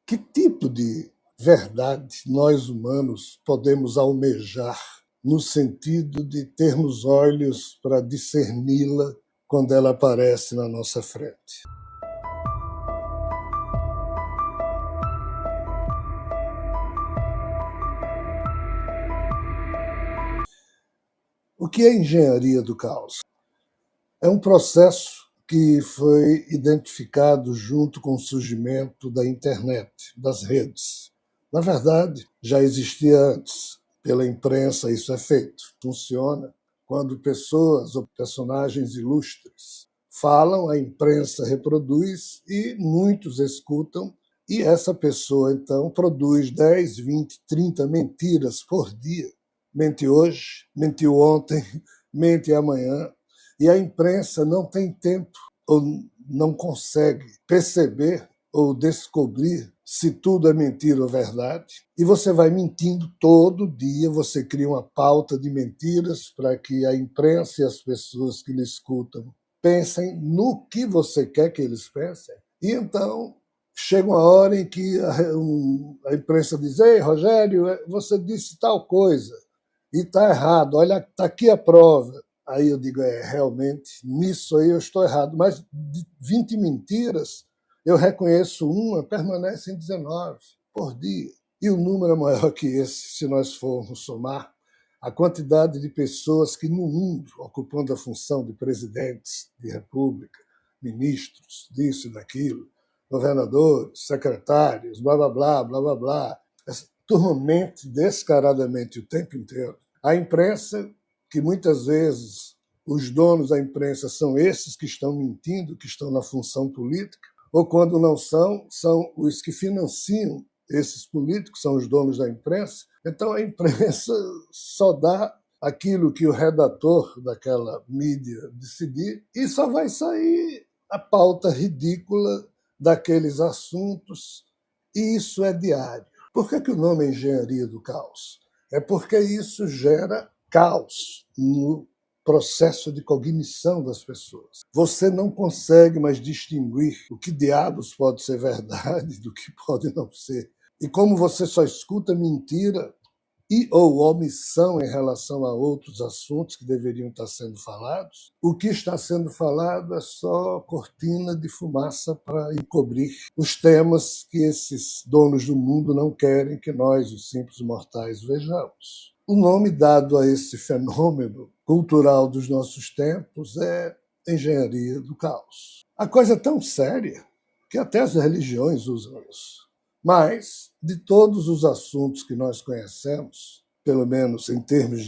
Que tipo de verdade nós humanos podemos almejar no sentido de termos olhos para discerni-la quando ela aparece na nossa frente? O que é engenharia do caos? É um processo que foi identificado junto com o surgimento da internet, das redes. Na verdade, já existia antes. Pela imprensa isso é feito. Funciona quando pessoas ou personagens ilustres falam, a imprensa reproduz e muitos escutam, e essa pessoa, então, produz 10, 20, 30 mentiras por dia. Mente hoje, mentiu ontem, mente amanhã, e a imprensa não tem tempo ou não consegue perceber ou descobrir se tudo é mentira ou verdade. E você vai mentindo todo dia, você cria uma pauta de mentiras para que a imprensa e as pessoas que lhe escutam pensem no que você quer que eles pensem. E então chega uma hora em que a imprensa diz: Ei, Rogério, você disse tal coisa e está errado, olha, está aqui a prova. Aí eu digo, realmente, nisso aí eu estou errado. Mas de 20 mentiras, eu reconheço uma, permanecem 19 por dia. E o número é maior que esse, se nós formos somar a quantidade de pessoas que no mundo, ocupando a função de presidentes de república, ministros, disso e daquilo, governadores, secretários, blá, blá, blá, blá, blá, blá. Essa turma mente descaradamente o tempo inteiro. A imprensa, que muitas vezes os donos da imprensa são esses que estão mentindo, que estão na função política, ou quando não são, são os que financiam esses políticos, são os donos da imprensa. Então a imprensa só dá aquilo que o redator daquela mídia decidir e só vai sair a pauta ridícula daqueles assuntos, e isso é diário. Por que o nome é engenharia do caos? É porque isso gera caos no processo de cognição das pessoas. Você não consegue mais distinguir o que diabos pode ser verdade do que pode não ser. E como você só escuta mentira e ou omissão em relação a outros assuntos que deveriam estar sendo falados, o que está sendo falado é só cortina de fumaça para encobrir os temas que esses donos do mundo não querem que nós, os simples mortais, vejamos. O nome dado a esse fenômeno cultural dos nossos tempos é engenharia do caos. A coisa é tão séria que até as religiões usam isso. Mas, de todos os assuntos que nós conhecemos, pelo menos em termos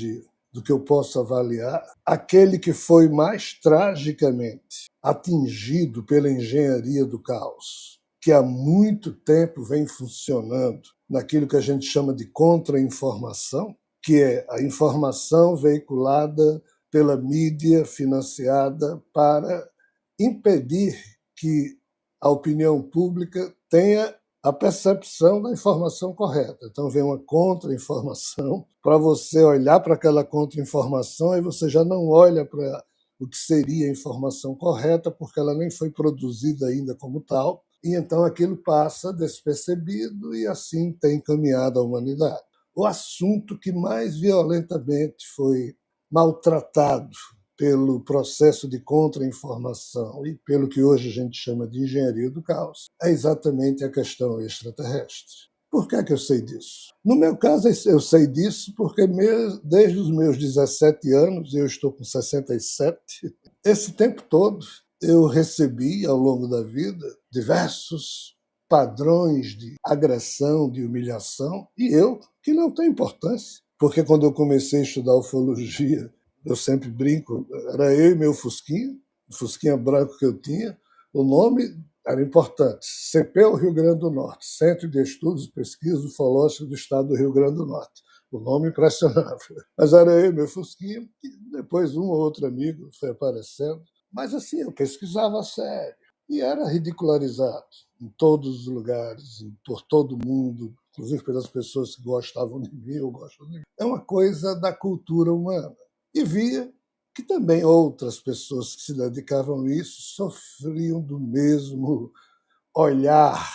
do que eu posso avaliar, aquele que foi mais tragicamente atingido pela engenharia do caos, que há muito tempo vem funcionando naquilo que a gente chama de contra-informação, que é a informação veiculada pela mídia financiada para impedir que a opinião pública tenha a percepção da informação correta. Então vem uma contra-informação para você olhar para aquela contra-informação e você já não olha para o que seria a informação correta, porque ela nem foi produzida ainda como tal, e então aquilo passa despercebido e assim tem caminhado a humanidade. O assunto que mais violentamente foi maltratado pelo processo de contra-informação e pelo que hoje a gente chama de engenharia do caos, é exatamente a questão extraterrestre. Por que é que eu sei disso? No meu caso, eu sei disso porque desde os meus 17 anos, eu estou com 67, esse tempo todo eu recebi, ao longo da vida, diversos padrões de agressão, de humilhação, e eu, que não tem importância, porque quando eu comecei a estudar ufologia, eu sempre brinco, era eu e meu Fusquinha, o Fusquinha branco que eu tinha, o nome era importante, CPEU Rio Grande do Norte, Centro de Estudos e Pesquisas Ufológicas do Estado do Rio Grande do Norte. O nome impressionava. Mas era eu e meu Fusquinha, e depois um ou outro amigo foi aparecendo. Mas assim, eu pesquisava a sério e era ridicularizado em todos os lugares, por todo mundo, inclusive pelas pessoas que gostavam de mim, eu gosto de mim. É uma coisa da cultura humana. E via que também outras pessoas que se dedicavam a isso sofriam do mesmo olhar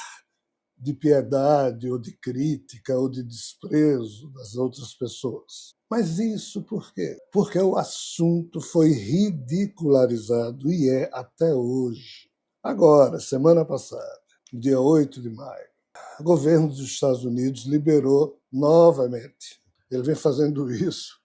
de piedade ou de crítica ou de desprezo das outras pessoas. Mas isso por quê? Porque o assunto foi ridicularizado e é até hoje. Agora, semana passada, dia 8 de maio, o governo dos Estados Unidos liberou novamente. Ele vem fazendo isso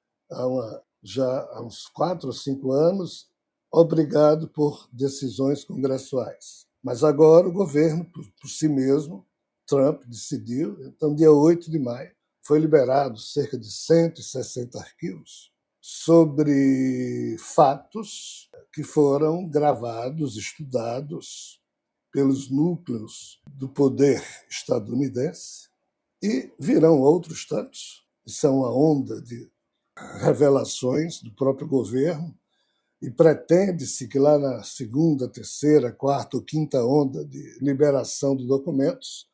já há uns 4 ou 5 anos, obrigado por decisões congressuais. Mas agora o governo, por si mesmo, Trump decidiu, então, dia 8 de maio, foi liberado cerca de 160 arquivos sobre fatos que foram gravados, estudados pelos núcleos do poder estadunidense, e virão outros tantos. Isso é uma onda de revelações do próprio governo, e pretende-se que lá na segunda, terceira, quarta ou quinta onda de liberação de documentos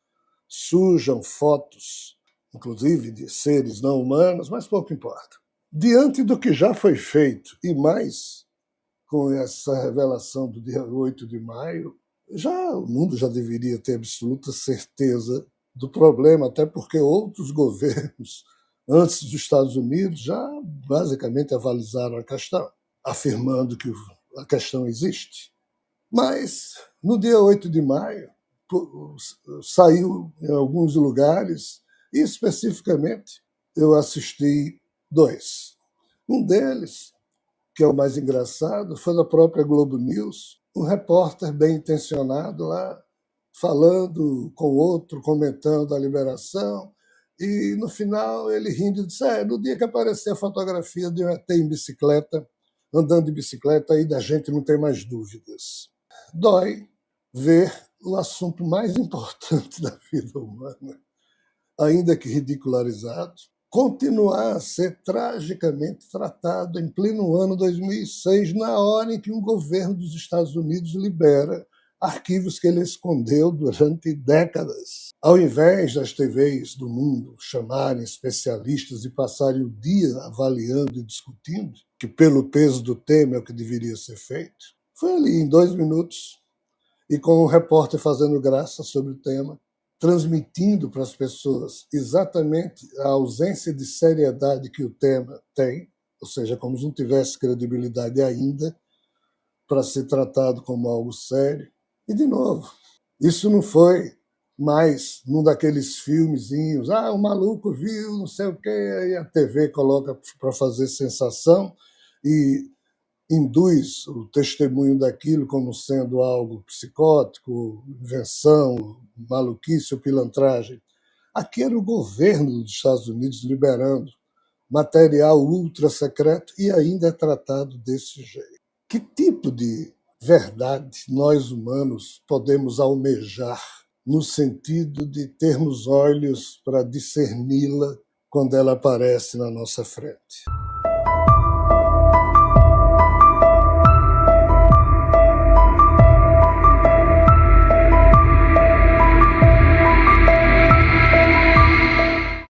surjam fotos, inclusive de seres não humanos, mas pouco importa. Diante do que já foi feito, e mais com essa revelação do dia 8 de maio, o mundo já deveria ter absoluta certeza do problema, até porque outros governos, antes dos Estados Unidos, já basicamente avalizaram a questão, afirmando que a questão existe. Mas, no dia 8 de maio, saiu em alguns lugares, e especificamente eu assisti 2. Um deles, que é o mais engraçado, foi da própria Globo News, um repórter bem intencionado lá, falando com outro, comentando a liberação, e no final ele rindo e disse: no dia que aparecer a fotografia de um ET em bicicleta, andando de bicicleta, aí da gente não tem mais dúvidas. Dói ver o assunto mais importante da vida humana, ainda que ridicularizado, continuar a ser tragicamente tratado em pleno ano 2006, na hora em que um governo dos Estados Unidos libera arquivos que ele escondeu durante décadas. Ao invés das TVs do mundo chamarem especialistas e passarem o dia avaliando e discutindo, que pelo peso do tema é o que deveria ser feito, foi ali em 2 minutos, e com um repórter fazendo graça sobre o tema, transmitindo para as pessoas exatamente a ausência de seriedade que o tema tem, ou seja, como se não tivesse credibilidade ainda para ser tratado como algo sério. E, de novo, isso não foi mais num daqueles filmezinhos, o maluco viu não sei o quê, aí a TV coloca para fazer sensação e induz o testemunho daquilo como sendo algo psicótico, invenção, maluquice ou pilantragem. Aqui era o governo dos Estados Unidos liberando material ultra secreto e ainda é tratado desse jeito. Que tipo de verdade nós humanos podemos almejar no sentido de termos olhos para discerni-la quando ela aparece na nossa frente?